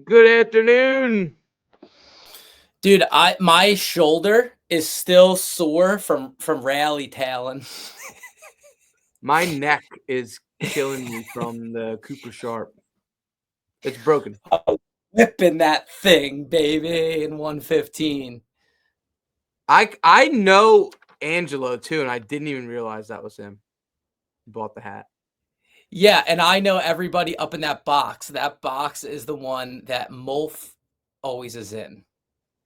Good afternoon. Dude, my shoulder is still sore from rally tailing. My neck is killing me from the Cooper Sharp. It's broken. Whipping that thing, baby, in 115. I know Angelo too, and I didn't even realize that was him. He bought the hat. Yeah, and I know everybody up in that box. That box is the one that Molf always is in.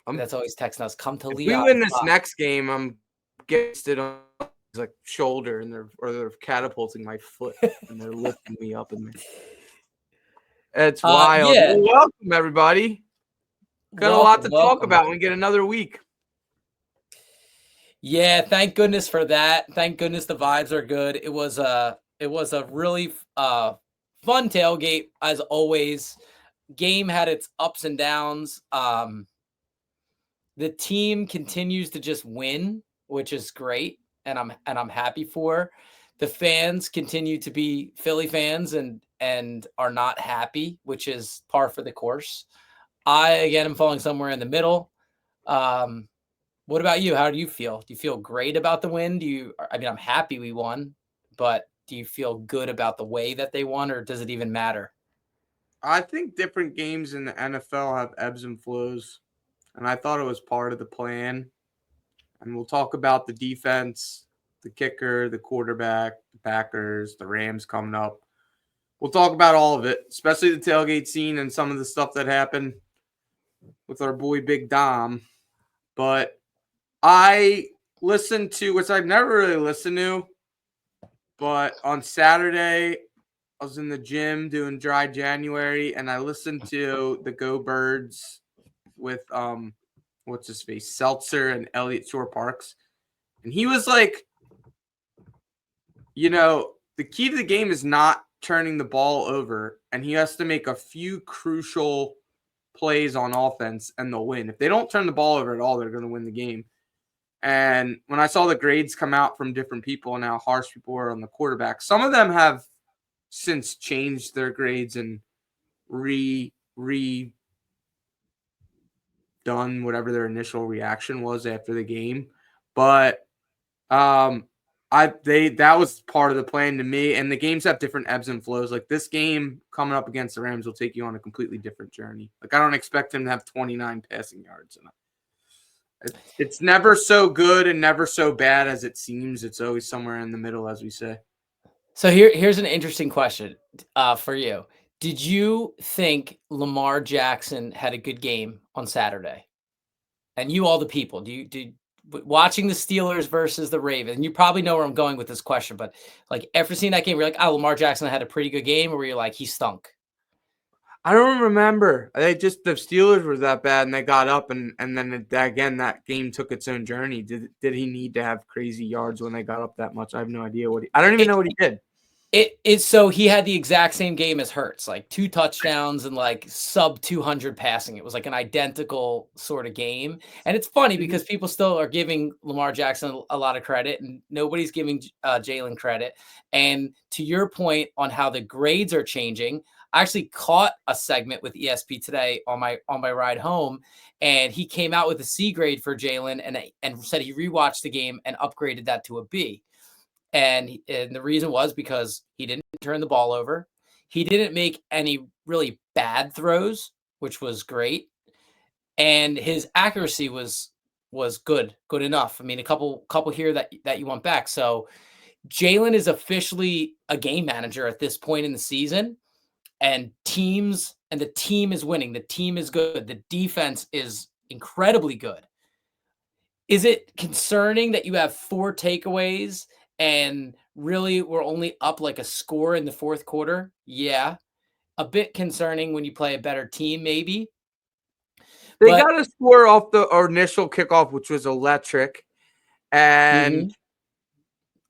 That's always texting us, come to If we Leon's win this box. next game, I'm getting it on his shoulder, and they're catapulting my foot, and they're lifting me up in there. It's wild. Yeah. Well, welcome everybody. Got a lot to talk about when we get another week. Yeah, thank goodness for that. Thank goodness the vibes are good. It was a really fun tailgate as always. Game had its ups and downs. The team continues to just win, which is great, and I'm happy for. The fans continue to be Philly fans and are not happy, which is par for the course. I again am falling somewhere in the middle. What about you? How do you feel? Do you feel great about the win? I'm happy we won, but do you feel good about the way that they won, or does it even matter? I think different games in the NFL have ebbs and flows, and I thought it was part of the plan. And we'll talk about the defense, the kicker, the quarterback, the Packers, the Rams coming up. We'll talk about all of it, especially the tailgate scene and some of the stuff that happened with our boy Big Dom. But I listened to, which I've never really listened to, but on Saturday, I was in the gym doing dry January, and I listened to the Go Birds with what's his face, Seltzer and Elliott Shore Parks. And he was like, the key to the game is not turning the ball over, and he has to make a few crucial plays on offense and they'll win. If they don't turn the ball over at all, they're going to win the game. And when I saw the grades come out from different people and how harsh people were on the quarterback, some of them have since changed their grades and redone whatever their initial reaction was after the game. But that was part of the plan to me, and the games have different ebbs and flows. Like this game coming up against the Rams will take you on a completely different journey. Like I don't expect him to have 29 passing yards. It's never so good and never so bad as it seems. It's always somewhere in the middle, as we say. So here's an interesting question for you. Did you think Lamar Jackson had a good game on Saturday? And you, all the people, watching the Steelers versus the Ravens? And you probably know where I'm going with this question, but like after seeing that game, you're like, oh, Lamar Jackson had a pretty good game, or were you like, he stunk? I don't remember. The Steelers were that bad, and they got up, and then again that game took its own journey. Did he need to have crazy yards when they got up that much? I have no idea I don't even know what he did. So he had the exact same game as Hurts, like 2 touchdowns and like sub 200 passing. It was like an identical sort of game. And it's funny because people still are giving Lamar Jackson a lot of credit and nobody's giving Jalen credit. And to your point on how the grades are changing, I actually caught a segment with ESP today on my ride home, and he came out with a C grade for Jalen and said he rewatched the game and upgraded that to a B. And the reason was because he didn't turn the ball over. He didn't make any really bad throws, which was great. And his accuracy was good enough. I mean, a couple here that you want back. So Jalen is officially a game manager at this point in the season, and the team is winning. The team is good. The defense is incredibly good. Is it concerning that you have 4 takeaways and really we're only up like a score in the fourth quarter? Yeah. A bit concerning when you play a better team, maybe. They got a score off the initial kickoff, which was electric. And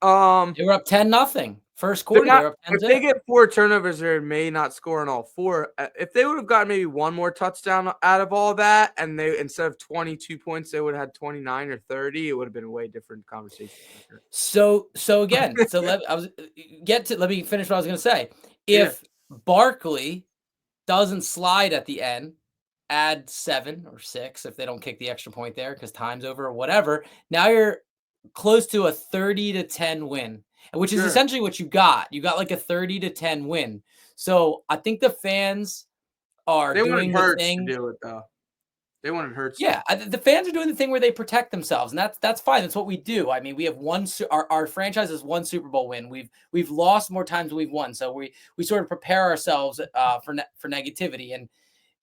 they were up 10-0. First quarter, they were up 10-0. If they get 4 turnovers, they may not score in all 4. If they would have gotten maybe one more touchdown out of all that, and they instead of 22 points, they would have had 29 or 30, it would have been a way different conversation. So again, let me finish what I was going to say. If Barkley doesn't slide at the end, add 7 or 6 if they don't kick the extra point there because time's over or whatever. Now you're close to a 30-10 win, which is essentially what you got. You got like a 30-10 win. So I think the fans are They wanted doing the Hurts to thing. do it though. They wanted Hurts. Yeah, the fans are doing the thing where they protect themselves, and that's fine. That's what we do. I mean, we have our franchise has one Super Bowl win. We've lost more times than we've won, so we sort of prepare ourselves for negativity. And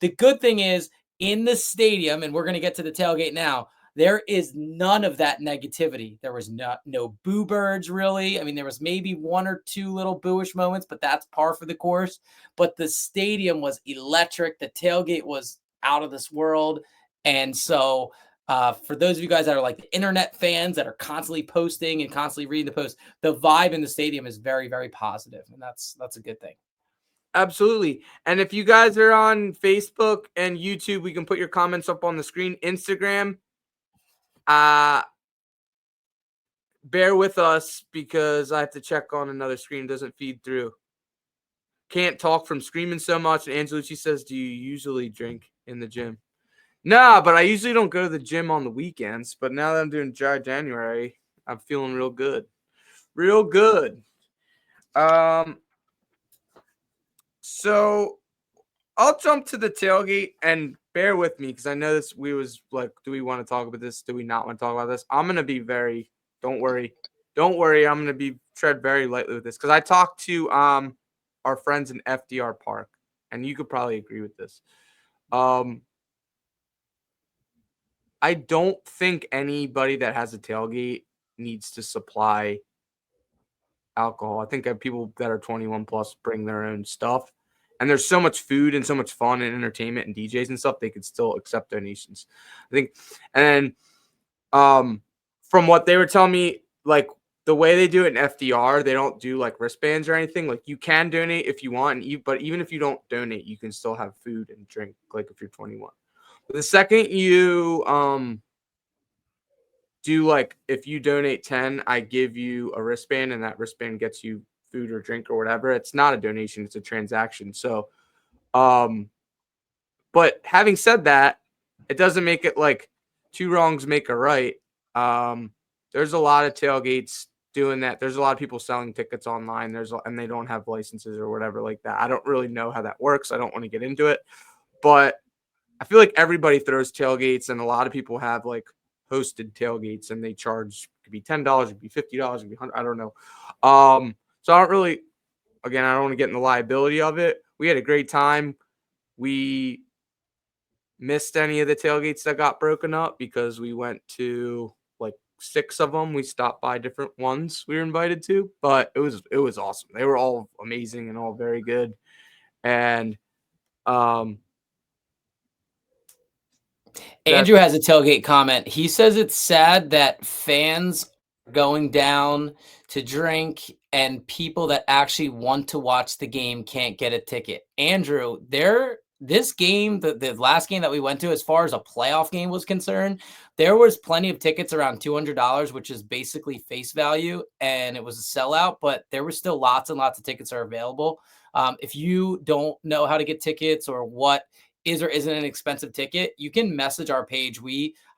the good thing is in the stadium, and we're going to get to the tailgate now. There is none of that negativity. There was no boo birds really. I mean, there was maybe 1 or 2 little booish moments, but that's par for the course. But the stadium was electric. The tailgate was out of this world. And so for those of you guys that are like the internet fans that are constantly posting and constantly reading the posts, the vibe in the stadium is very, very positive, and that's a good thing. Absolutely. And if you guys are on Facebook and YouTube, we can put your comments up on the screen. Instagram, bear with us because I have to check on another screen. It doesn't feed through. Can't talk from screaming so much. And Angelucci says, do you usually drink in the gym? Nah, but I usually don't go to the gym on the weekends. But now that I'm doing dry January, I'm feeling real good. Real good. So I'll jump to the tailgate and bear with me because I know this. We was like, do we want to talk about this? Do we not want to talk about this? I'm gonna be very. Don't worry. I'm gonna be tread very lightly with this because I talked to our friends in FDR Park, and you could probably agree with this. I don't think anybody that has a tailgate needs to supply alcohol. I think people that are 21 plus bring their own stuff. And there's so much food and so much fun and entertainment and DJs and stuff, they could still accept donations. I think. And from what they were telling me, like the way they do it in FDR, they don't do like wristbands or anything. Like you can donate if you want, but even if you don't donate, you can still have food and drink, like if you're 21. But the second you do, like if you donate 10, I give you a wristband and that wristband gets you food or drink or whatever. It's not a donation, it's a transaction. So but having said that, it doesn't make it like 2 wrongs make a right. There's a lot of tailgates doing that. There's a lot of people selling tickets online. And they don't have licenses or whatever like that. I don't really know how that works. I don't want to get into it, but I feel like everybody throws tailgates, and a lot of people have like hosted tailgates, and they charge. It could be $10, it could be $50, it could be $100. I don't know. So I don't really. Again, I don't want to get in the liability of it. We had a great time. We missed any of the tailgates that got broken up because we went to like 6 of them. We stopped by different ones we were invited to, but it was awesome. They were all amazing and all very good. And Andrew has a tailgate comment. He says it's sad that fans are going down to drink and people that actually want to watch the game can't get a ticket. Andrew, this game, the last game that we went to, as far as a playoff game was concerned, there was plenty of tickets around $200, which is basically face value, and it was a sellout, but there were still lots and lots of tickets are available. If you don't know how to get tickets or what is or isn't an expensive ticket, you can message our page.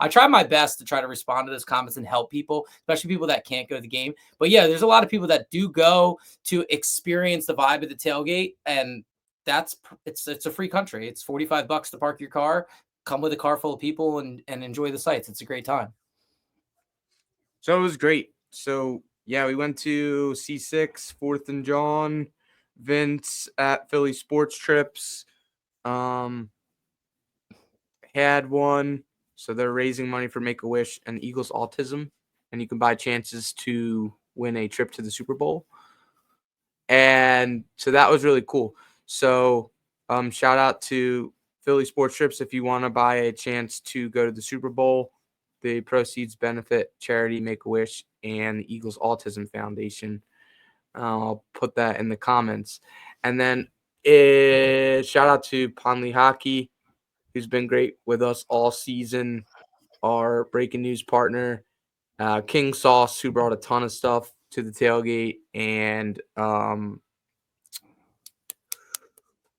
I try my best to try to respond to those comments and help people, especially people that can't go to the game. But yeah, there's a lot of people that do go to experience the vibe of the tailgate, and it's a free country. It's $45 to park your car, come with a car full of people, and enjoy the sights. It's a great time. So it was great. So yeah, we went to C6, 4th and John, Vince at Philly Sports Trips. Had one. So they're raising money for Make-A-Wish and Eagles Autism, and you can buy chances to win a trip to the Super Bowl. And so that was really cool. So shout out to Philly Sports Trips if you want to buy a chance to go to the Super Bowl. The proceeds benefit charity Make-A-Wish and the Eagles Autism Foundation. I'll put that in the comments. And then shout out to Lehocky, who's been great with us all season, our breaking news partner, King Sauce, who brought a ton of stuff to the tailgate, and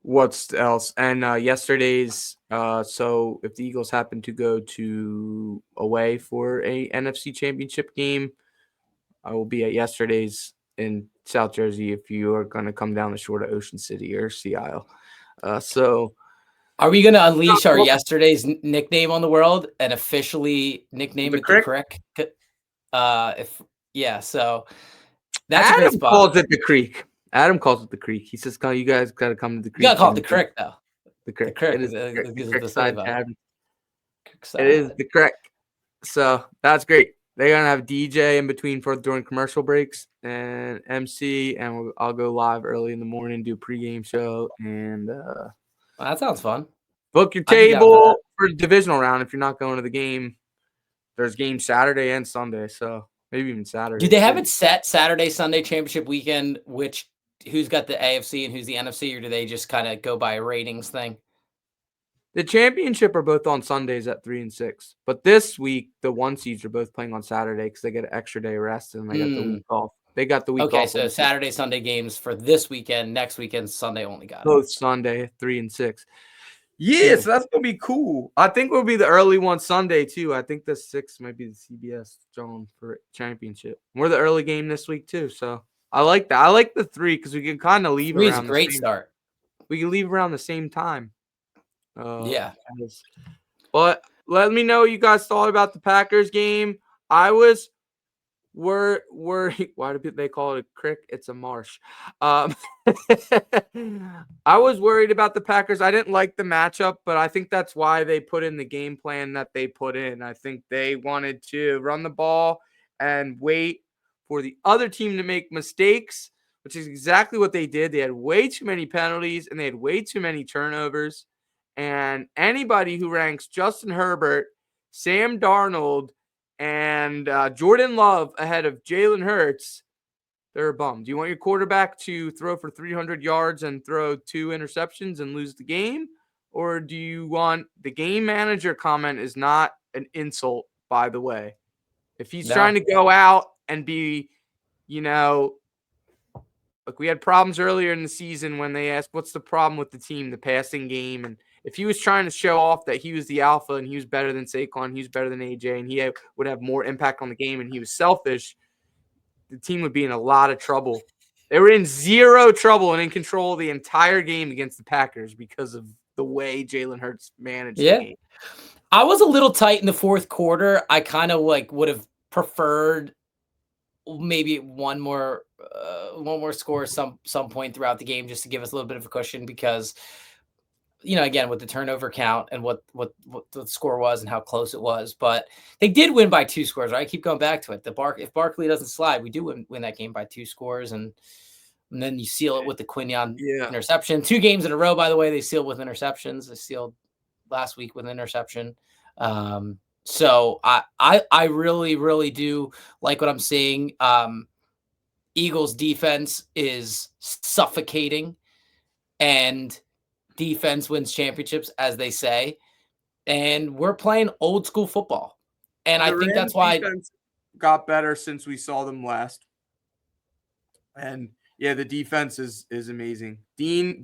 What's else? And yesterday's. So if the Eagles happen to go to away for a NFC Championship game, I will be at yesterday's in South Jersey. If you are going to come down the shore to Ocean City or Sea Isle, so Are we going to unleash our yesterday's nickname on the world and officially nickname it the Crick? So that's a great spot. Calls it the Creek. Adam calls it the Creek. He says, "You guys got to come to the Creek." You got to call it the Crick, though. The Crick. The Crick. It is the Crick side tab. Side. It is the Crick. So that's great. They're gonna have DJ in between for during commercial breaks and MC, and I'll go live early in the morning, do a pregame show, and well, that sounds fun. Book your table for the divisional round if you're not going to the game. There's games Saturday and Sunday, so maybe even Saturday. Do they have it set Saturday, Sunday championship weekend? Who's got the AFC and who's the NFC, or do they just kind of go by a ratings thing? The championship are both on Sundays at 3 and 6, but this week the 1 seeds are both playing on Saturday because they get an extra day rest and they got the week off. They got the week off. Okay, so Saturday, Sunday games for this weekend. Next weekend, Sunday only got both Sunday 3 and 6. Yeah, so that's gonna be cool. I think we'll be the early one Sunday too. I think the 6 might be the CBS John for championship. We're the early game this week too, so I like that. I like the 3 because we can kind of leave around. Great start. We can leave around the same time. Yeah. But let me know what you guys thought about the Packers game. I was worried. Why do they call it a crick? It's a marsh. I was worried about the Packers. I didn't like the matchup, but I think that's why they put in the game plan that they put in. I think they wanted to run the ball and wait for the other team to make mistakes, which is exactly what they did. They had way too many penalties and they had way too many turnovers. And anybody who ranks Justin Herbert, Sam Darnold, and Jordan Love ahead of Jalen Hurts, they're bummed. Do you want your quarterback to throw for 300 yards and throw 2 interceptions and lose the game? Or do you want the game manager comment is not an insult, by the way. If he's trying to go out and be, like we had problems earlier in the season when they asked, what's the problem with the team, the passing game? And if he was trying to show off that he was the alpha and he was better than Saquon, he was better than AJ, and he would have more impact on the game and he was selfish, the team would be in a lot of trouble. They were in zero trouble and in control the entire game against the Packers because of the way Jalen Hurts managed the game. I was a little tight in the fourth quarter. I kind of would have preferred maybe one more score some point throughout the game just to give us a little bit of a cushion because again, with the turnover count and what the score was and how close it was, but they did win by 2 scores, right? I keep going back to it. If Barkley doesn't slide, we do win that game by 2 scores. And then you seal it with the Quinion interception. 2 games in a row, by the way, they sealed with interceptions. They sealed last week with an interception. So I really, really do like what I'm seeing. Eagles defense is suffocating, and defense wins championships, as they say. And we're playing old school football. And I think that's why defense got better since we saw them last. And yeah, the defense is amazing. Dean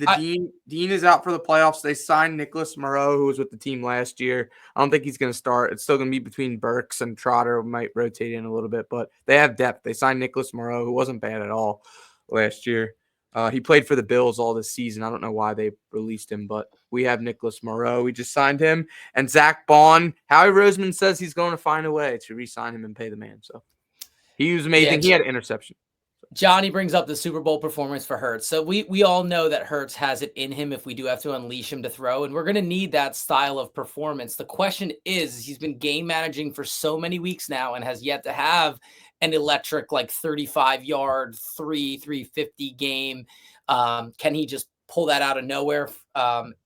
is out for the playoffs. They signed Nicholas Moreau, who was with the team last year. I don't think he's going to start. It's still going to be between Burks and Trotter. Might rotate in a little bit, but they have depth. They signed Nicholas Moreau, who wasn't bad at all last year. He played for the Bills all this season. I don't know why they released him, but we have Nicholas Moreau. We just signed him. And Zach Bond, Howie Roseman says he's going to find a way to re-sign him and pay the man. So he was amazing. He had an interception. Johnny brings up the Super Bowl performance for Hurts. So we all know that Hurts has it in him if we do have to unleash him to throw, and we're going to need that style of performance. The question is, he's been game managing for so many weeks now and has yet to have an electric 35-yard, 350 game. Can he just pull that out of nowhere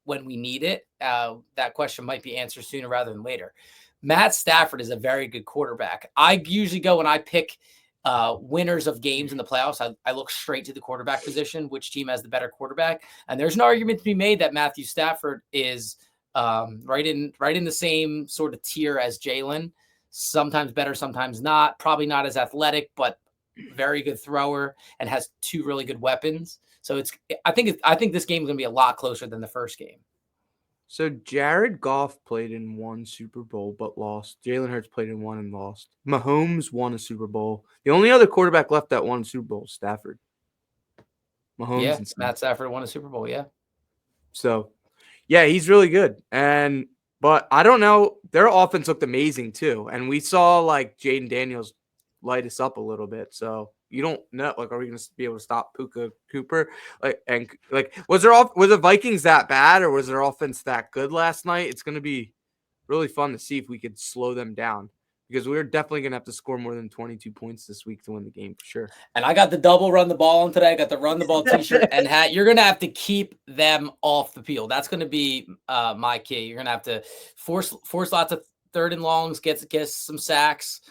when we need it? That question might be answered sooner rather than later. Matt Stafford is a very good quarterback. I usually go when I pick winners of games in the playoffs, I look straight to the quarterback position, which team has the better quarterback. And there's an argument to be made that Matthew Stafford is right in the same sort of tier as Jalen. Sometimes better, sometimes not. Probably not as athletic, but very good thrower and has 2 really good weapons. So I think this game is going to be a lot closer than the first game. So Jared Goff played in one Super Bowl but lost. Jalen Hurts played in one and lost. Mahomes won a Super Bowl. The only other quarterback left that won a Super Bowl is Stafford. Mahomes Yeah, and Stafford. Matt Stafford won a Super Bowl. Yeah. So, yeah, he's really good. But I don't know. Their offense looked amazing too, and we saw like Jaden Daniels light us up a little bit. So you don't know, like, are we going to be able to stop Puka Cooper? Was the Vikings that bad, or was their offense that good last night? It's going to be really fun to see if we could slow them down, because we're definitely going to have to score more than 22 points this week to win the game for sure. And I got the double run the ball on today. I got the run the ball t-shirt and hat. You're going to have to keep them off the field. That's going to be my key. You're going to have to force lots of third and longs, get some sacks,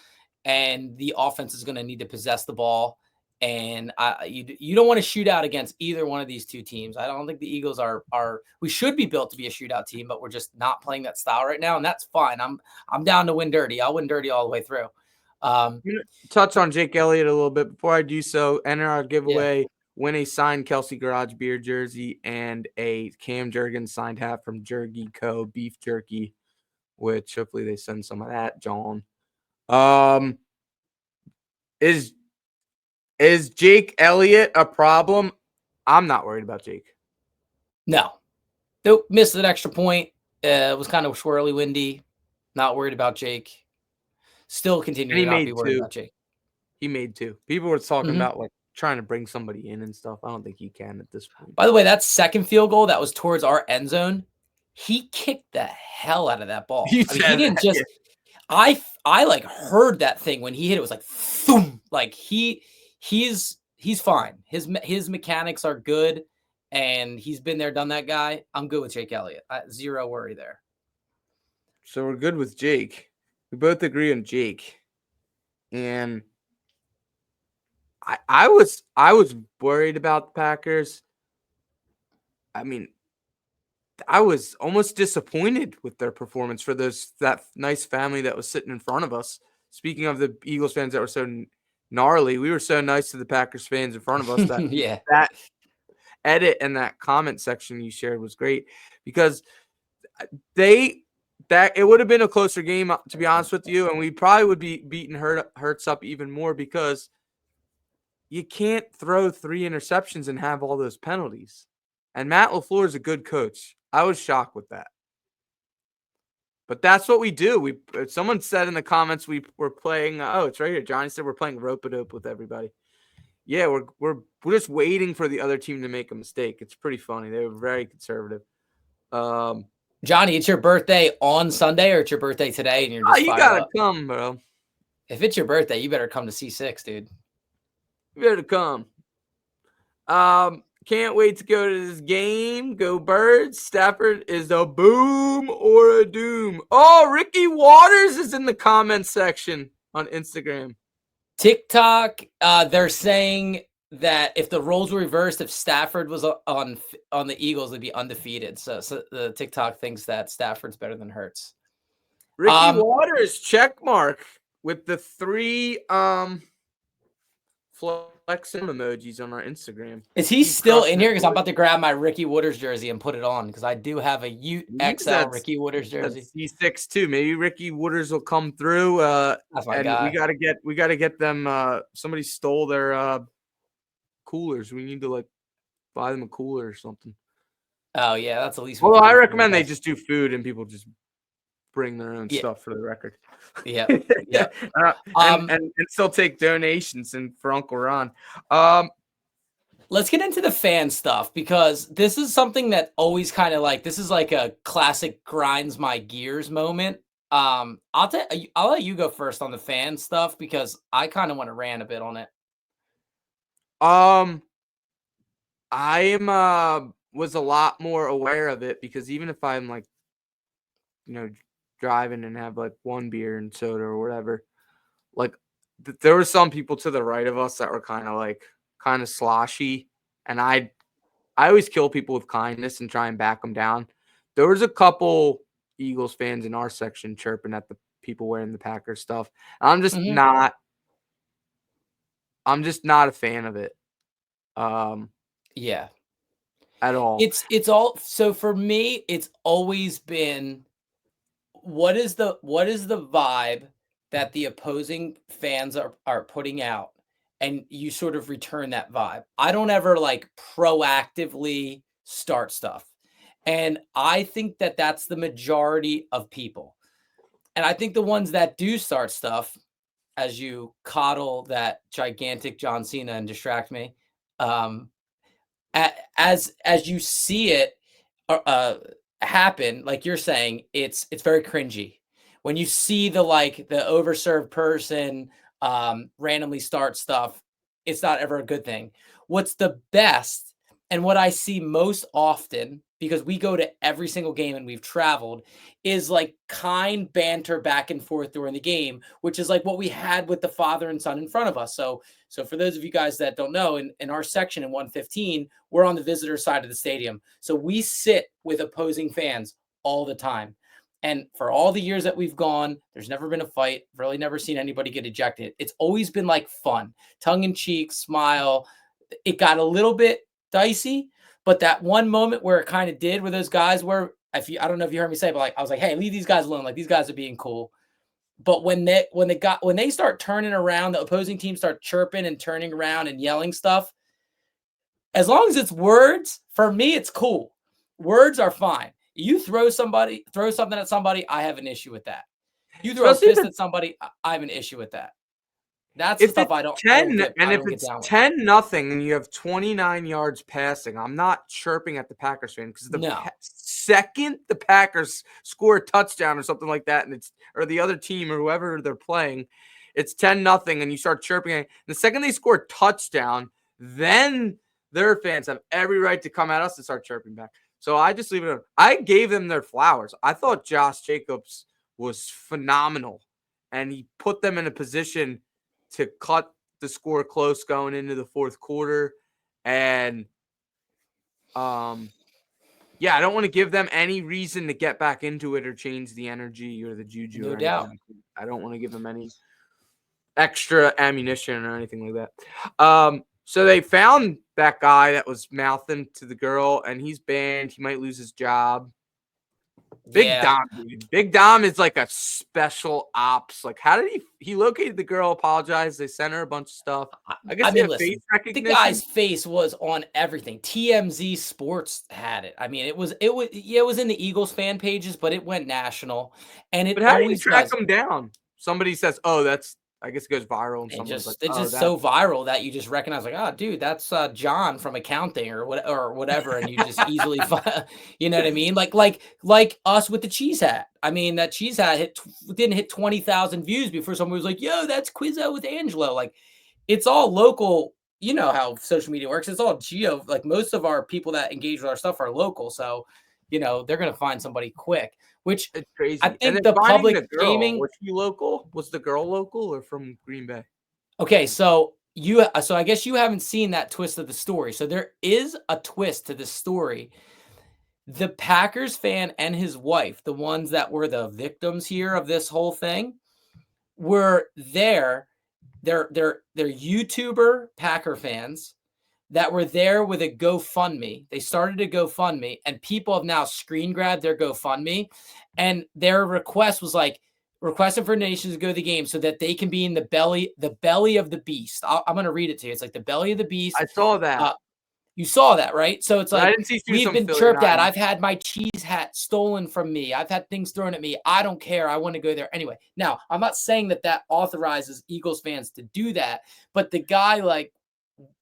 and the offense is going to need to possess the ball. And you don't want to shoot out against either one of these two teams. I don't think the Eagles are we should be built to be a shootout team, but we're just not playing that style right now, and that's fine. I'm down to win dirty. I'll win dirty all the way through. Touch on Jake Elliott a little bit before I do so. Enter our giveaway. Yeah. Win a signed Kelsey Garage beer jersey and a Cam Jurgens signed hat from Jerky Co. Beef Jerky, which hopefully they send some of that, John. Is Jake Elliott a problem? I'm not worried about Jake. No. Nope. Missed an extra point. It was kind of swirly, windy. Not worried about Jake. Still continue to not be worried about Jake. He made 2. People were talking about like trying to bring somebody in and stuff. I don't think he can at this point. By the way, that second field goal that was towards our end zone, he kicked the hell out of that ball. He didn't just. Yeah. I like heard that thing when he hit it. It was like, boom. Like he's fine. His mechanics are good, and he's been there, done that guy. I'm good with Jake Elliott. Zero worry there. So we're good with Jake. We both agree on Jake, and I was worried about the Packers. I mean, I was almost disappointed with their performance for that nice family that was sitting in front of us. Speaking of the Eagles fans that were so gnarly, we were so nice to the Packers fans in front of us that yeah. That edit and that comment section you shared was great, because it would have been a closer game, to be honest with you, and we probably would be beating Hurts up even more, because you can't throw 3 interceptions and have all those penalties. And Matt LaFleur is a good coach. I was shocked with that. But that's what we do. Someone said in the comments we were playing. Oh, it's right here. Johnny said we're playing rope-a-dope with everybody. Yeah, we're just waiting for the other team to make a mistake. It's pretty funny. They were very conservative. Johnny, it's your birthday on Sunday, or it's your birthday today, and you're just you gotta come, bro. If it's your birthday, you better come to C6, dude. You better come. Can't wait to go to this game. Go Birds. Stafford is a boom or a doom. Oh, Ricky Waters is in the comments section on Instagram. TikTok, they're saying that if the roles were reversed, if Stafford was on the Eagles, they'd be undefeated. So the TikTok thinks that Stafford's better than Hurts. Ricky Waters, check mark with the 3 flexing emojis on our Instagram. Is he still in here? Because I'm about to grab my Ricky Waters jersey and put it on, because I do have a XL Ricky Waters jersey. C6 too. Maybe Ricky Waters will come through. That's my guy. We gotta get them. Somebody stole their coolers. We need to like buy them a cooler or something. Oh yeah, that's the least. Well, I recommend they just do food and people just bring their own stuff for the record. Yeah. And still take donations for Uncle Ron. Let's get into the fan stuff, because this is something that always kind of like, this is like a classic grinds my gears moment. I'll let you go first on the fan stuff, because I kind of want to rant a bit on it. I was a lot more aware of it, because even if I'm like, driving and have like one beer and soda or whatever, like there were some people to the right of us that were kind of sloshy, and I always kill people with kindness and try and back them down. There was a couple Eagles fans in our section chirping at the people wearing the Packers stuff. I'm just not a fan of it. Yeah. at all. It's all so for me, it's always been what is the vibe that the opposing fans are putting out, and you sort of return that vibe. I don't ever like proactively start stuff. And I think that that's the majority of people. And I think the ones that do start stuff, as you coddle that gigantic John Cena and distract me, um, as you see it happen, like you're saying, it's very cringy when you see the overserved person randomly start stuff. It's not ever a good thing. What's the best, and what I see most often, because we go to every single game and we've traveled, is like kind banter back and forth during the game, which is like what we had with the father and son in front of us. So for those of you guys that don't know, in our section in 115, we're on the visitor side of the stadium. So we sit with opposing fans all the time. And for all the years that we've gone, there's never been a fight. Really never seen anybody get ejected. It's always been like fun, tongue in cheek, smile. It got a little bit dicey, but that one moment where it kind of did, where those guys were, I don't know if you heard me say, but like I was like, hey, leave these guys alone. Like these guys are being cool. But when they start turning around, the opposing team start chirping and turning around and yelling stuff. As long as it's words, for me, it's cool. Words are fine. You throw something at somebody, I have an issue with that. You throw a Especially if fist it's at somebody, I have an issue with that. That's the if stuff it's I don't 10 get and I if don't get it's down with. 10-0 and you have 29 yards passing, I'm not chirping at the Packers fan because No. second the Packers score a touchdown or something like that, and it's or the other team or whoever they're playing, it's 10-0 and you start chirping. The second they score a touchdown, then their fans have every right to come at us and start chirping back. So I just leave it alone. I gave them their flowers. I thought Josh Jacobs was phenomenal, and he put them in a position to cut the score close going into the fourth quarter. And yeah, I don't want to give them any reason to get back into it or change the energy or the juju No or anything doubt. like that. I don't want to give them any extra ammunition or anything like that. So they found that guy that was mouthing to the girl, and he's banned. He might lose his job. Big Yeah. Dom, dude. Big Dom is like a special ops. Like, how did he located the girl, apologized. They sent her a bunch of stuff. I, I I guess they mean, have face listen, the recognition. guy's face was on everything. TMZ Sports had it. I mean, it was in the Eagles fan pages, but it went national, and it But how do you always track does. them down? Somebody says, "Oh, that's." I guess it goes viral, and It someone's like, just it's "Oh, just that's." so viral that you just recognize, like, oh, dude, that's John from accounting or whatever, and you just easily find, you know what I mean? Like us with the cheese hat. I mean, that cheese hat didn't hit 20,000 views before someone was like, "Yo, that's Quizzo with Angelo." Like, it's all local. You know how social media works. It's all geo. Like most of our people that engage with our stuff are local, so they're gonna find somebody quick. Which It's I crazy. And think then the finding public the girl, gaming. was she local? Was the girl local or from Green Bay? Okay, so I guess you haven't seen that twist of the story. So there is a twist to this story. The Packers fan and his wife, the ones that were the victims here of this whole thing, were there. They're YouTuber Packer fans that were there with a GoFundMe. They started a GoFundMe, and people have now screen grabbed their GoFundMe, and their request was like requesting for nations to go to the game so that they can be in the belly of the beast. I'm going to read it to you. It's like the belly of the beast. I saw that, Uh, you saw that, right? So it's but I like didn't see she was we've from been Philly or chirped not. at. I've had my cheese hat stolen from me. I've had things thrown at me. I don't care. I want to go there anyway. Now, I'm not saying that authorizes Eagles fans to do that, but the guy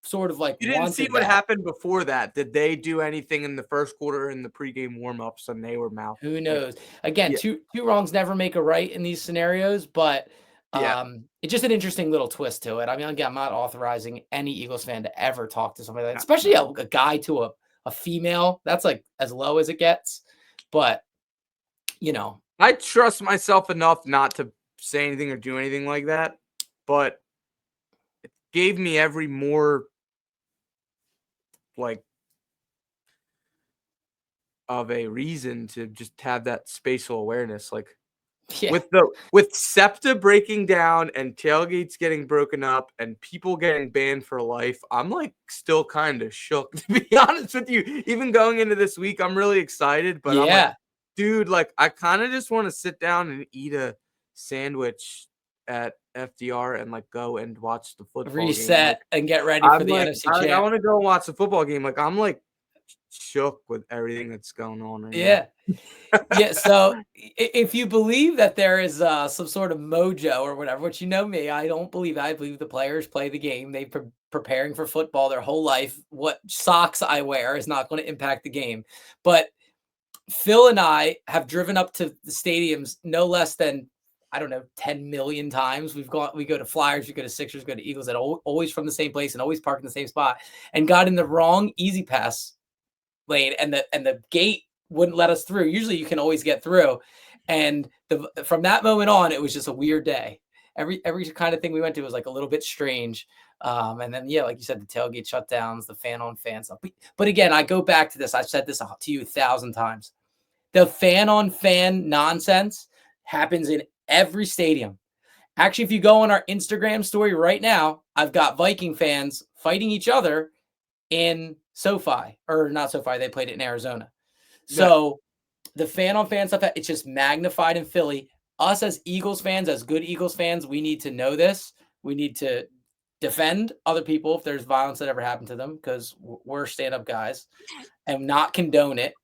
sort of like You didn't see wanted what that. happened before that. Did they do anything in the first quarter in the pregame warmups and they were mouthing? Who Like, knows? Again, yeah, two wrongs never make a right in these scenarios, but yeah. it's just an interesting little twist to it. I mean, again, I'm not authorizing any Eagles fan to ever talk to somebody like that, No, especially no. a guy to a female. That's like as low as it gets. But you know, I trust myself enough not to say anything or do anything like that, but it gave me every more like of a reason to just have that spatial awareness. Like, Yeah. With SEPTA breaking down and tailgates getting broken up and people getting banned for life, I'm like still kind of shook, to be honest with you. Even going into this week, I'm really excited, but I'm like, dude, like I kind of just want to sit down and eat a sandwich at FDR and like go and watch the football reset game. Like, and get ready for I'm the like, NFC I champ. want to go watch the football game. Like I'm like shook with everything that's going on right now. Yeah. Yeah, so if you believe that there is some sort of mojo or whatever, which you know me, I don't believe that. I believe the players play the game. They've been preparing for football their whole life. What socks I wear is not going to impact the game. But Phil and I have driven up to the stadiums no less than, I don't know, 10 million times. We go to Flyers, we go to Sixers, go to Eagles, and always from the same place and always park in the same spot, and got in the wrong Easy Pass lane, and the gate wouldn't let us through. Usually you can always get through. And from that moment on, it was just a weird day. Every kind of thing we went to was like a little bit strange. And then, yeah, like you said, the tailgate shutdowns, the fan on fan stuff. But again, I go back to this. I've said this to you 1,000 times. The fan on fan nonsense happens in every stadium. Actually, if you go on our Instagram story right now, I've got Viking fans fighting each other in SoFi, or not SoFi. They played it in Arizona. So the fan on fan stuff, it's just magnified in Philly. Us as Eagles fans, as good Eagles fans, we need to know this. We need to defend other people if there's violence that ever happened to them, because we're stand-up guys, and not condone it,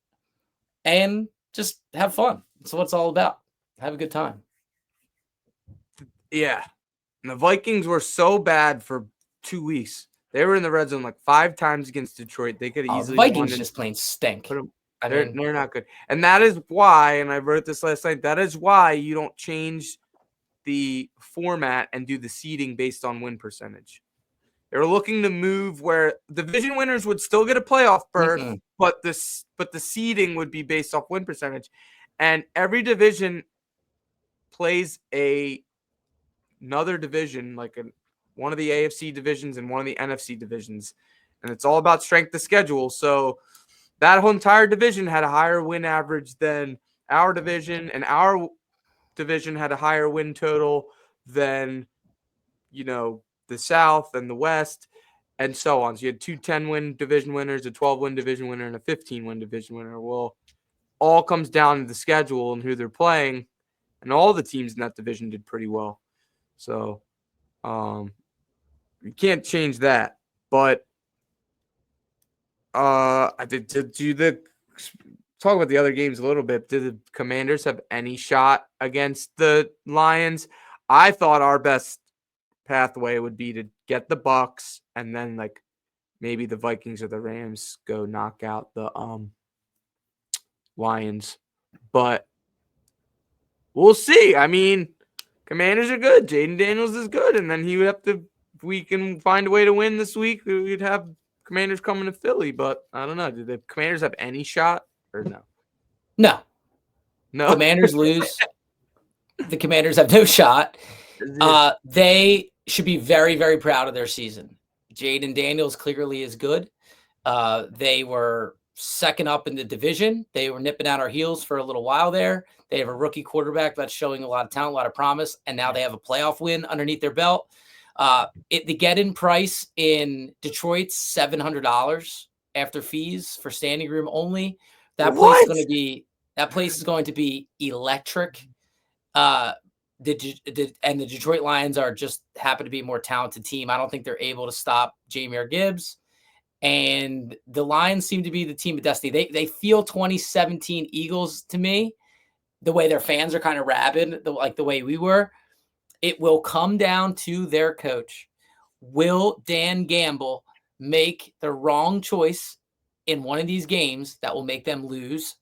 and just have fun. That's what it's all about. Have a good time. Yeah. And the Vikings were so bad for 2 weeks. They were in the red zone like 5 times against Detroit. They could easily the Vikings just plain stink. They're not good. And that is why, and I wrote this last night, that is why you don't change the format and do the seeding based on win percentage. They're looking to move where division winners would still get a playoff berth, but the seeding would be based off win percentage. And every division plays another division, like one of the AFC divisions and one of the NFC divisions. And it's all about strength of schedule. So that whole entire division had a higher win average than our division, and our division had a higher win total than, the South and the West, and so on. So you had 2 10-win division winners, a 12-win division winner, and a 15-win division winner. Well, all comes down to the schedule and who they're playing, and all the teams in that division did pretty well. So you can't change that. But I did talk about the other games a little bit. Did the Commanders have any shot against the Lions? I thought our best pathway would be to get the Bucks, and then like maybe the Vikings or the Rams go knock out the Lions. But we'll see. I mean, Commanders are good. Jaden Daniels is good, and then he would have to. If we can find a way to win this week, we'd have Commanders coming to Philly. But I don't know. Do the Commanders have any shot or no? No. Commanders lose. The Commanders have no shot. They should be very, very proud of their season. Jaden Daniels clearly is good. They were second up in the division. They were nipping at our heels for a little while there. They have a rookie quarterback that's showing a lot of talent, a lot of promise, and now they have a playoff win underneath their belt. The get-in price in Detroit's $700 after fees for standing room only. That place is going to be electric. The Detroit Lions are just happen to be a more talented team. I don't think they're able to stop Jahmyr Gibbs. And the Lions seem to be the team of destiny. They feel 2017 Eagles to me, the way their fans are kind of rabid, like the way we were. It will come down to their coach. Will Dan Gamble make the wrong choice in one of these games that will make them lose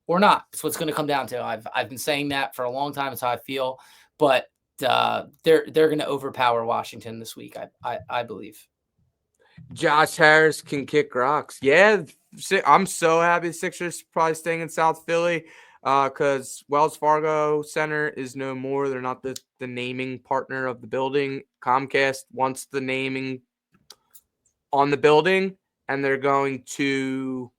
or not? That's what's going to come down to. I've been saying that for a long time. It's how I feel. But they're going to overpower Washington this week, I believe. Josh Harris can kick rocks. Yeah, I'm so happy the Sixers probably staying in South Philly because Wells Fargo Center is no more. They're not the naming partner of the building. Comcast wants the naming on the building, and they're going to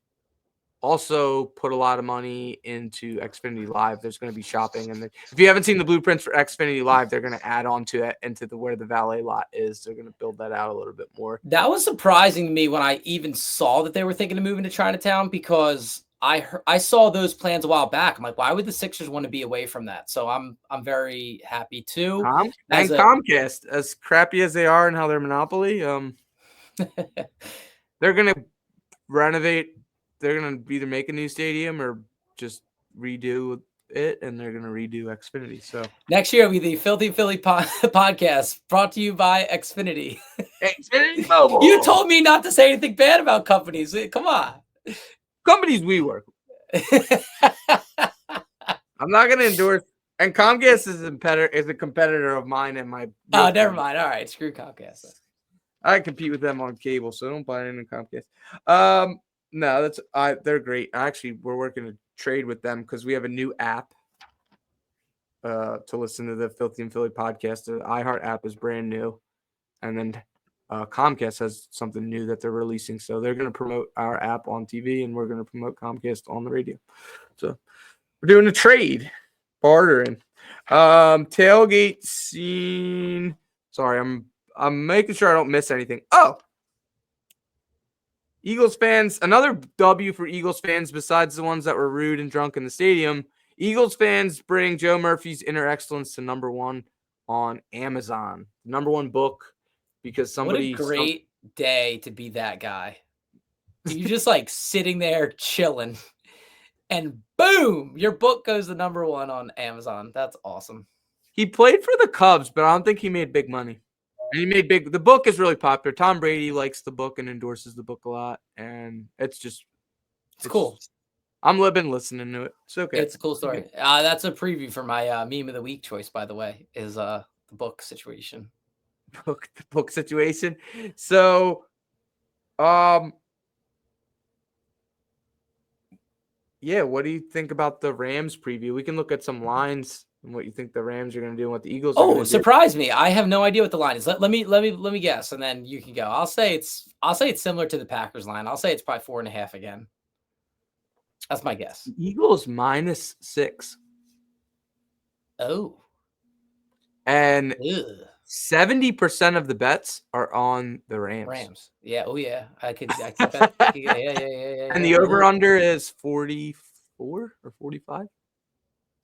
also put a lot of money into Xfinity Live. There's going to be shopping, and if you haven't seen the blueprints for Xfinity Live, they're going to add on to it into where the valet lot is. They're going to build that out a little bit more. That was surprising to me when I even saw that they were thinking of moving to Chinatown, because I saw those plans a while back. I'm like, why would the Sixers want to be away from that? So I'm very happy too. Comcast, as crappy as they are and how they're monopoly, they're going to renovate. They're going to either make a new stadium or just redo it, and they're going to redo Xfinity. So next year will be the Filthy Philly podcast, brought to you by Xfinity. Xfinity Mobile. You told me not to say anything bad about companies. Come on. Companies we work with. I'm not going to endorse. And Comcast is a competitor of mine and my. Oh, never mind. All right, screw Comcast. I compete with them on cable, so don't buy any Comcast. No, they're great. Actually, we're working to trade with them because we have a new app to listen to the Filthy and Philly podcast. The iHeart app is brand new, and then Comcast has something new that they're releasing. So they're going to promote our app on TV, and we're going to promote Comcast on the radio. So we're doing a trade, bartering. Tailgate scene. Sorry, I'm making sure I don't miss anything. Oh, Eagles fans, another W for Eagles fans besides the ones that were rude and drunk in the stadium. Eagles fans bring Joe Murphy's Inner Excellence to #1 on Amazon. #1 book because somebody. What a great day to be that guy. You're just like sitting there chilling, and boom, your book goes to #1 on Amazon. That's awesome. He played for the Cubs, but I don't think he made big money. And he made big. The book is really popular. Tom Brady likes the book and endorses the book a lot, and it's cool. I'm been listening to it. It's okay. It's a cool story. That's a preview for my meme of the week choice, by the way, is the book situation. The book situation. So, yeah. What do you think about the Rams preview? We can look at some lines and what you think the Rams are going to do and what the Eagles are going to do. Surprise me. I have no idea what the line is. Let me guess, and then you can go. I'll say it's similar to the Packers line. I'll say it's probably 4.5 again. That's my guess. Eagles -6. Oh. And 70% of the bets are on the Rams. Yeah. Oh yeah. I could bet. Yeah. And the over-under is 44 or 45.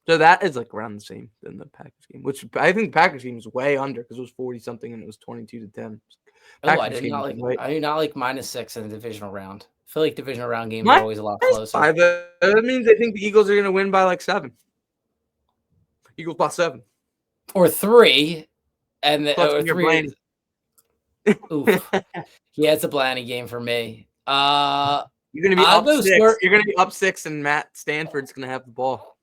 So that is like around the same than the Packers game, which I think the Packers game is way under because it was 40-something and it was 22-10. I do not like -6 in the divisional round. I feel like divisional round games are always a lot closer. That means I think the Eagles are going to win by like 7. Eagles +7. Or 3. And or 3. Oof. Yeah, it's a Blaney game for me. You're going to be up 6. You're going to be up 6, and Matt Stanford's going to have the ball.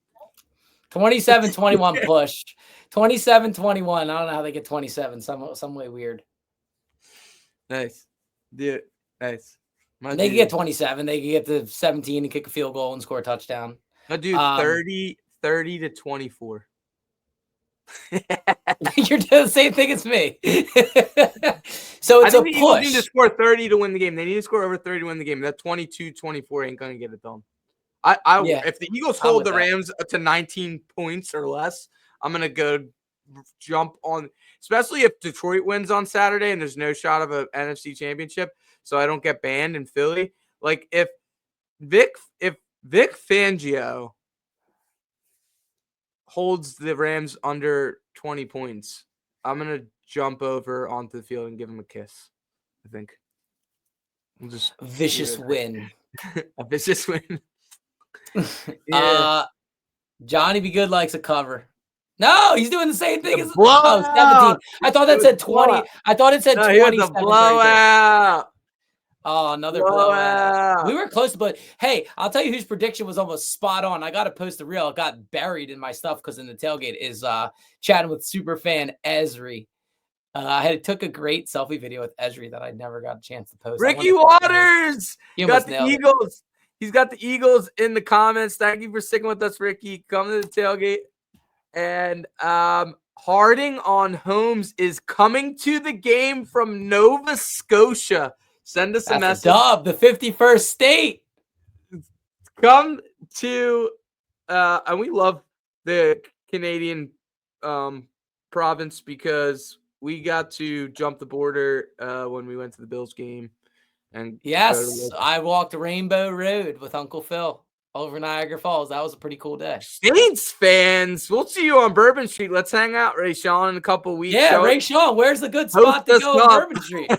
27-21 push. 27-21. I don't know how they get 27. Some way weird. Nice. Dude, nice. They can get 27. They can get to 17 and kick a field goal and score a touchdown. I'll do 30-24. You're doing the same thing as me. So it's a push. Eagles need to score 30 to win the game. They need to score over 30 to win the game. That 22-24 ain't going to get it done. If the Eagles hold the Rams to 19 points or less, I'm going to go jump on, especially if Detroit wins on Saturday and there's no shot of an NFC championship, so I don't get banned in Philly. Like if Vic Fangio holds the Rams under 20 points, I'm going to jump over onto the field and give him a kiss, I think. We'll just vicious win. A vicious win. Yeah. Johnny Be Good likes a cover. No, he's doing the same thing as 17. I thought that said 20. I thought it said 20. Blowout. Oh, another blowout. We were close, but hey, I'll tell you whose prediction was almost spot on. I got to post the reel. It got buried in my stuff because in the tailgate is chatting with super fan Esri. I took a great selfie video with Esri that I never got a chance to post. Ricky Waters got the Eagles. He's got the Eagles in the comments. Thank you for sticking with us, Ricky. Come to the tailgate. And Harding on Holmes is coming to the game from Nova Scotia. Send us a message. Dub, the 51st state. come to and we love the Canadian province because we got to jump the border when we went to the Bills game. And yes, I walked Rainbow Road with Uncle Phil over Niagara Falls. That was a pretty cool day. Saints fans, we'll see you on Bourbon Street. Let's hang out, Ray Sean, in a couple weeks. Yeah, Ray Sean, where's the good spot to go on Bourbon Street?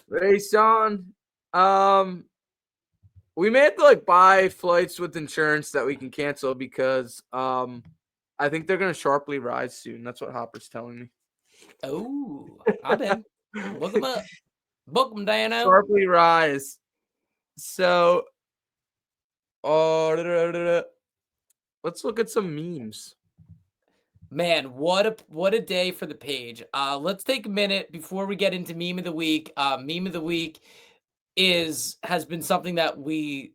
Ray Sean, we may have to buy flights with insurance that we can cancel because I think they're gonna sharply rise soon. That's what Hopper's telling me. Oh, I'm in. Look them up. Book them, Dano. Sharply rise. So, let's look at some memes. Man, what a day for the page. Let's take a minute before we get into meme of the week. Meme of the week has been something that we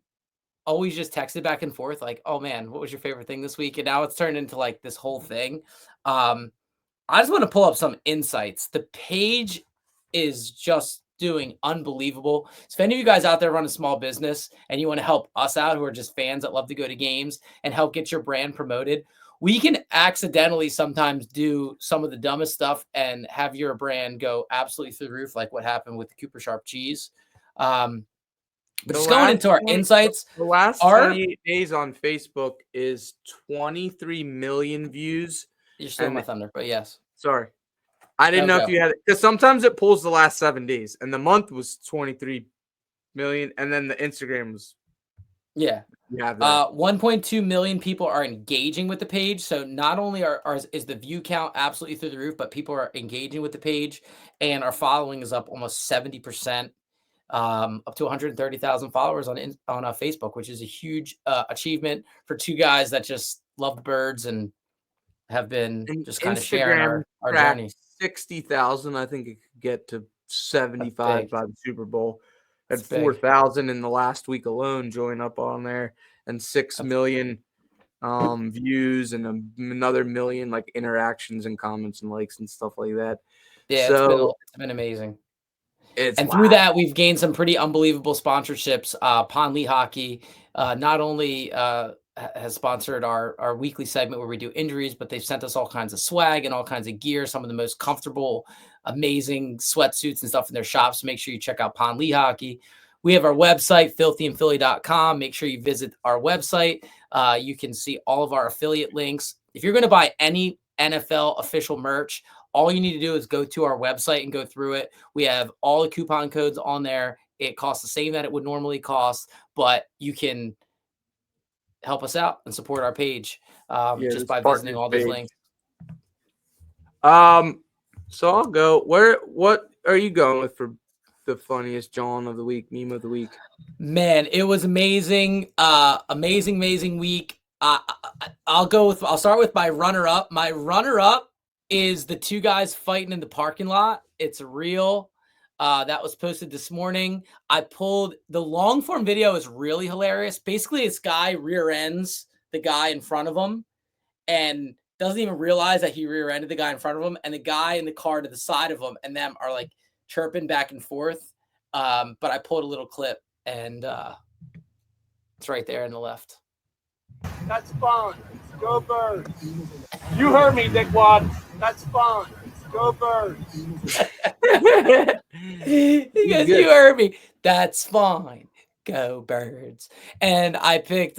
always just texted back and forth, like, oh man, what was your favorite thing this week? And now it's turned into this whole thing. I just want to pull up some insights. The page is just doing unbelievable. So if any of you guys out there run a small business and you want to help us out who are just fans that love to go to games and help get your brand promoted, we can accidentally sometimes do some of the dumbest stuff and have your brand go absolutely through the roof, like what happened with the Cooper Sharp cheese. But just going into our insights. The last 28 days on Facebook is 23 million views. You're still my thunder, but yes. Sorry. I didn't know if you had it. Because sometimes it pulls the last 7 days. And the month was 23 million. And then the Instagram was. Yeah. 1.2 million people are engaging with the page. So not only is the view count absolutely through the roof, but people are engaging with the page. And our following is up almost 70%. Up to 130,000 followers on Facebook, which is a huge achievement for two guys that just love birds and have been just kind of sharing our journey. 60,000, I think it could get to 75 by the Super Bowl. Had 4,000 in the last week alone join up on there, and 6 million views and another million interactions and comments and likes and stuff like that. Yeah, so it's been amazing. Through that, we've gained some pretty unbelievable sponsorships. Pond Lehocky not only has sponsored our weekly segment where we do injuries, but they've sent us all kinds of swag and all kinds of gear, some of the most comfortable, amazing sweatsuits and stuff in their shops. So make sure you check out Pond Lehocky. We have our website, filthyandphilly.com. Make sure you visit our website. You can see all of our affiliate links. If you're going to buy any NFL official merch, all you need to do is go to our website and go through it. We have all the coupon codes on there. It costs the same that it would normally cost, but you can help us out and support our page just by visiting all those links. So I'll go. What are you going with for the funniest John of the week, meme of the week? Man, it was amazing. Amazing week. I'll start with my runner-up. My runner-up is the two guys fighting in the parking lot. It's real. That was posted this morning. I pulled the long form video is really hilarious. Basically, this guy rear ends the guy in front of him and doesn't even realize that he rear ended the guy in front of him. And the guy in the car to the side of him and them are chirping back and forth. But I pulled a little clip and it's right there in the left. That's fun. Go Birds. You heard me, Dickwad. That's fun. Go Birds. He goes, you heard me. That's fine. Go Birds. And I picked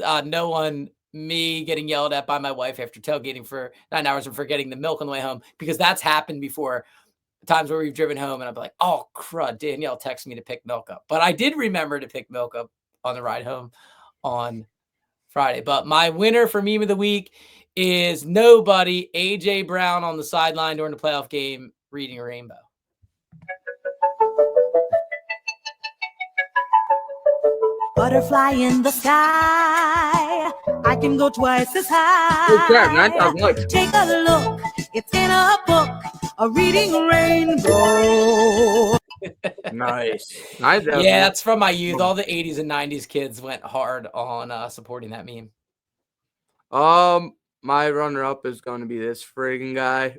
me getting yelled at by my wife after tailgating for 9 hours and forgetting the milk on the way home, because that's happened before. Times where we've driven home and I'm like, oh crud, Danielle texted me to pick milk up. But I did remember to pick milk up on the ride home on Friday. But my winner for meme of the week is nobody, AJ Brown on the sideline during the playoff game reading a rainbow. Butterfly in the sky, I can go twice as high. Take a look, it's in a book, a reading rainbow. Nice. Yeah, that's from my youth. All the 80s and 90s kids went hard on supporting that meme. My runner-up is going to be this friggin' guy.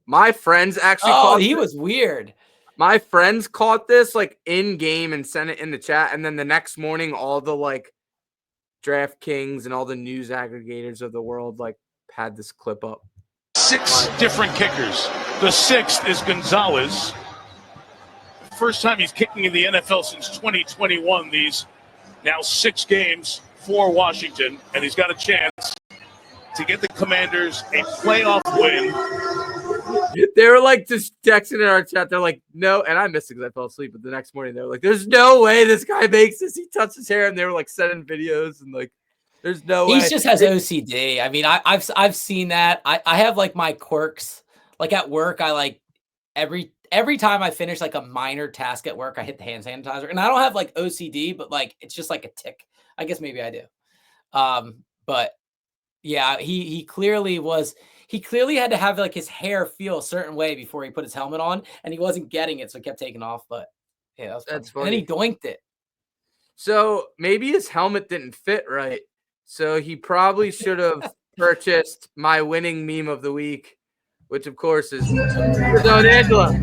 My friends actually he was weird. My friends caught this like in game and sent it in the chat, and then the next morning, all the like DraftKings and all the news aggregators of the world like had this clip up. 6 different kickers. The 6th is Gonzalez. First time he's kicking in the NFL since 2021. These now 6 games for Washington, and he's got a chance to get the Commanders a playoff win. They were like just texting in our chat. They're like, no, and I missed it because I fell asleep. But the next morning, they were like, there's no way this guy makes this. He touched his hair, and they were like sending videos and like, there's no way. He just has OCD. I mean, I've seen that. I have like my quirks. Like at work, I like every time I finish like a minor task at work, I hit the hand sanitizer. And I don't have like OCD, but like it's just like a tick. I guess maybe I do. But yeah, he clearly had to have like his hair feel a certain way before he put his helmet on, and he wasn't getting it, so he kept taking off. But yeah, that's funny. And then he doinked it. So maybe his helmet didn't fit right. So he probably should have purchased my winning meme of the week, which of course is his own Angela. Put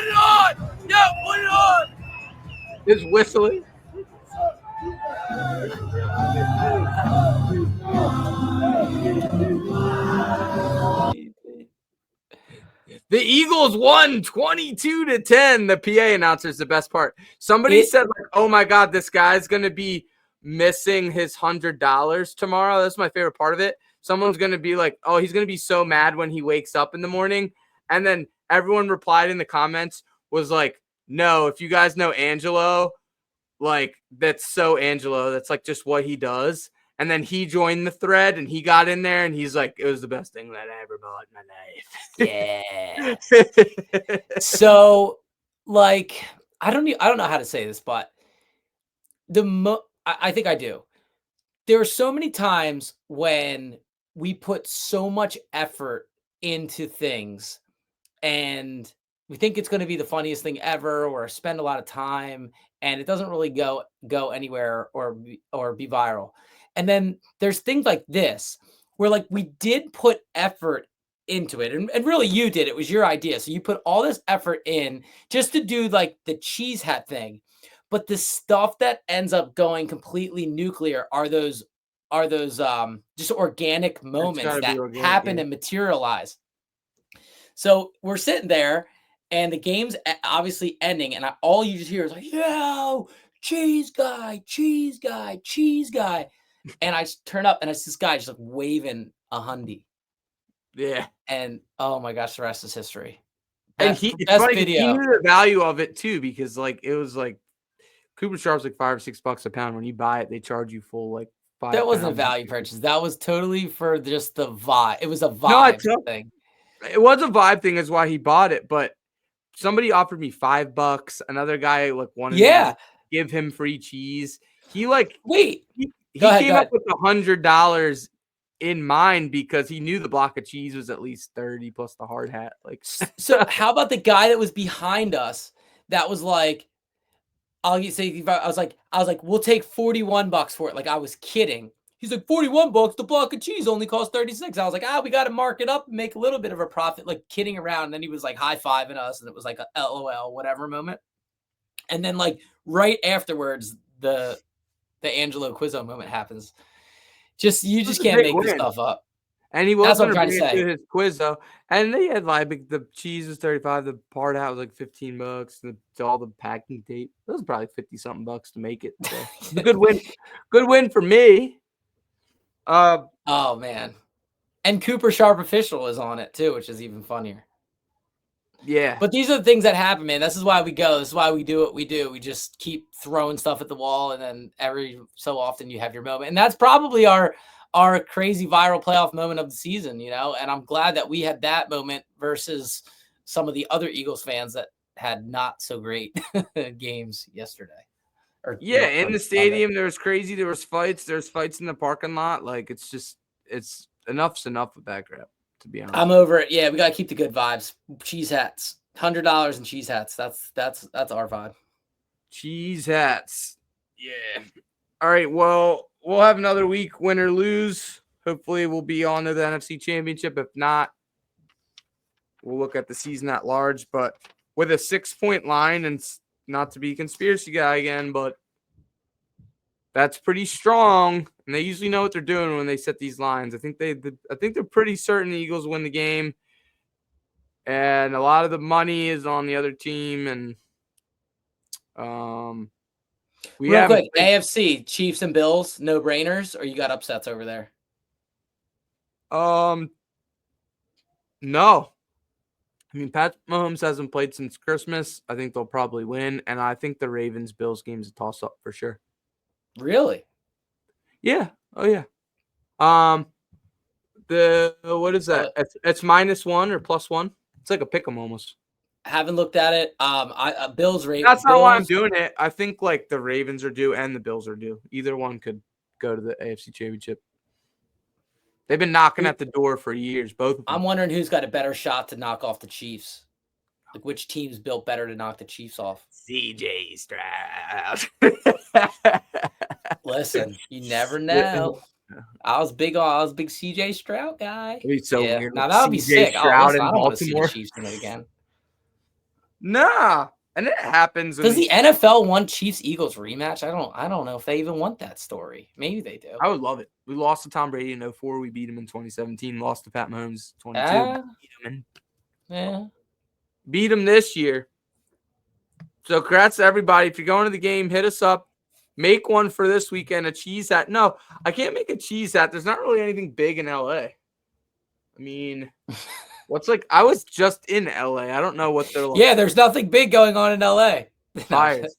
it on! Yeah, put it on! His whistling. The Eagles won 22-10. The PA announcer is the best part. Somebody said, like, oh my God, this guy's going to be missing his $100 tomorrow. That's my favorite part of it. Someone's going to be like, oh, he's going to be so mad when he wakes up in the morning. And then everyone replied in the comments was like, no, if you guys know Angelo, like, that's so Angelo. That's like just what he does. And then he joined the thread and he got in there and he's like, it was the best thing that I ever bought in my life. Yeah. So, like, I don't know how to say this, but I think I do. There are so many times when we put so much effort into things and we think it's going to be the funniest thing ever or spend a lot of time and it doesn't really go anywhere or be viral. And then there's things like this where like we did put effort into it and really you did. It was your idea. So you put all this effort in just to do like the cheese hat thing. But the stuff that ends up going completely nuclear are those just organic moments that happen and materialize. So we're sitting there and the game's obviously ending and all you just hear is like, yo, cheese guy, cheese guy, cheese guy. And I just turn up and it's this guy just like waving a hundy. Yeah. And oh my gosh, the rest is history. And he knew the value of it too, because like it was like Cooper Sharp's like $5 or $6 a pound. When you buy it, they charge you full like $5. That wasn't a value purchase. That was totally for just the vibe. It was a vibe thing. It was a vibe thing, is why he bought it. But somebody offered me $5. Another guy like wanted to give him free cheese. He like he came up with $100 in mind because he knew the block of cheese was at least 30 plus the hard hat. Like, so how about the guy that was behind us that was like, I was like, we'll take $41 for it. Like I was kidding. He's like, $41, the block of cheese only costs 36. I was like, we got to mark it up and make a little bit of a profit, like kidding around. And then he was like high-fiving us and it was like a LOL, whatever moment. And then like right afterwards, the Angelo Quizzo moment happens. You just can't make this stuff up. And he was going to bring it to his Quizzo. And they had like the cheese was 35, the part out was like $15, all the packing tape. It was probably 50-something bucks to make it. So good win. Good win for me. Oh man. And Cooper Sharp official is on it too, which is even funnier. Yeah. But these are the things that happen, man. This is why we go. This is why we do what we do. We just keep throwing stuff at the wall, and then every so often you have your moment. And that's probably our crazy viral playoff moment of the season, you know? And I'm glad that we had that moment versus some of the other Eagles fans that had not so great games yesterday. In the stadium, there was crazy. There was fights. There's fights in the parking lot. Like, it's enough's enough with that crap, to be honest. I'm over it. Yeah, we got to keep the good vibes. Cheese hats. $100 in cheese hats. That's our vibe. Cheese hats. Yeah. All right. Well, we'll have another week, win or lose. Hopefully, we'll be on to the NFC Championship. If not, we'll look at the season at large. But with a 6-point line, and not to be a conspiracy guy again, but that's pretty strong. And they usually know what they're doing when they set these lines. I think they're pretty certain the Eagles win the game, and a lot of the money is on the other team. And Real quick, AFC Chiefs and Bills, no brainers, or you got upsets over there? No. I mean, Pat Mahomes hasn't played since Christmas. I think they'll probably win, and I think the Ravens-Bills game is a toss-up for sure. Really? Yeah. Oh yeah. What is that? It's -1 or +1. It's like a pick 'em almost. Haven't looked at it. Bills Ravens. That's not why I'm doing it. I think like the Ravens are due and the Bills are due. Either one could go to the AFC Championship. They've been knocking at the door for years, both of them. I'm wondering who's got a better shot to knock off the Chiefs. Like which team's built better to knock the Chiefs off? CJ Stroud. Listen, you never know. I was big CJ Stroud guy. It'd be so weird. Now that would be sick. I don't want to see the Chiefs win it again. Nah. And it happens. Does the NFL want Chiefs-Eagles rematch? I don't know if they even want that story. Maybe they do. I would love it. We lost to Tom Brady in 2004. We beat him in 2017. Lost to Pat Mahomes 22. Beat him this year. So congrats to everybody. If you're going to the game, hit us up. Make one for this weekend, a cheese hat. No, I can't make a cheese hat. There's not really anything big in LA. I mean, I was just in LA. I don't know what they're like. Yeah, there's nothing big going on in LA. Fires.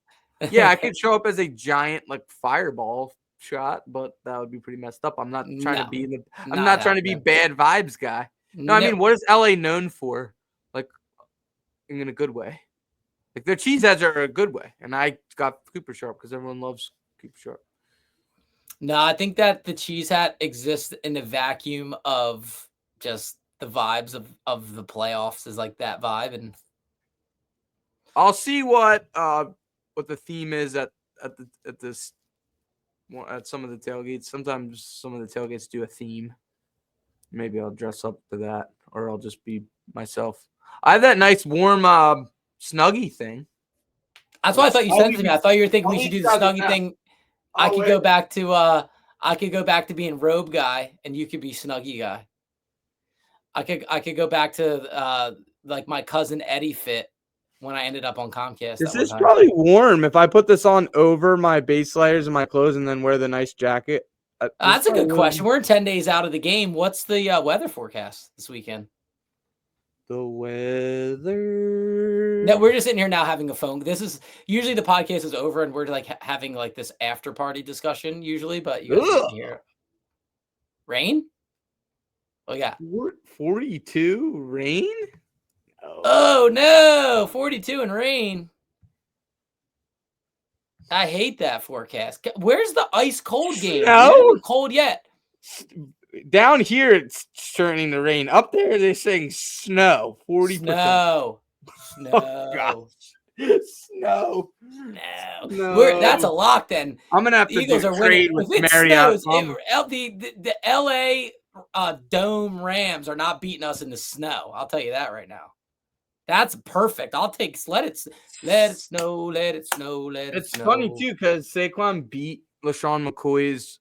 Yeah, I could show up as a giant fireball shot, but that would be pretty messed up. I'm not trying to be I'm not trying to be bad vibes guy. No, I mean, what is LA known for? In a good way. Their cheese heads are a good way. And I got Cooper Sharp because everyone loves Cooper Sharp. No, I think that the cheese hat exists in the vacuum of just the vibes of the playoffs is like that vibe. And I'll see what the theme is at some of the tailgates. Sometimes some of the tailgates do a theme. Maybe I'll dress up to that, or I'll just be myself. I have that nice warm Snuggie thing. That's why I thought you sent it to me. I thought you were thinking we should do the Snuggie thing. I could go back to being robe guy, and you could be Snuggie guy. I could go back to my cousin Eddie fit when I ended up on Comcast. This is probably warm if I put this on over my base layers and my clothes and then wear the nice jacket. That's a good question. We're 10 days out of the game. What's the weather forecast this weekend? The weather. No, we're just sitting here now having a phone. This is usually the podcast is over and we're having this after party discussion usually, but you guys can hear rain. Oh yeah, 42 rain. Oh no, 42 and rain. I hate that forecast. Where's the ice cold game? No, cold yet. Down here, it's turning to rain. Up there, they're saying snow. 40%. Snow. Oh, gosh. Snow. No. That's a lock then. I'm going to have to Eagles are trade with Marriott. The LA Dome Rams are not beating us in the snow. I'll tell you that right now. That's perfect. I'll take let it snow, let it snow, let it snow. It's funny, too, because Saquon beat LaShawn McCoy's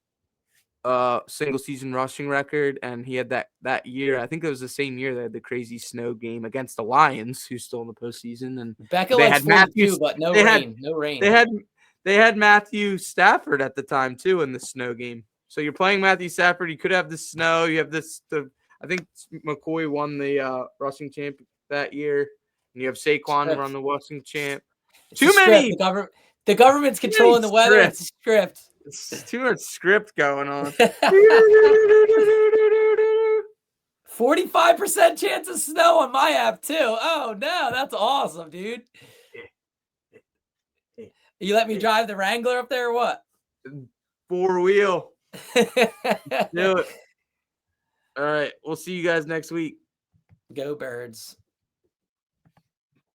single season rushing record, and he had that year. I think it was the same year they had the crazy snow game against the Lions, who's still in the postseason. And Becca had Matthew, but no rain. They had Matthew Stafford at the time too in the snow game. So you're playing Matthew Stafford. You could have the snow. You have I think McCoy won the rushing champ that year, and you have Saquon run the rushing champ. Too many. The government's controlling the weather. It's a script. It's too much script going on. 45% chance of snow on my app too. Oh no, that's awesome, dude. You let me drive the Wrangler up there or what? 4-wheel. Do it. All right. We'll see you guys next week. Go Birds.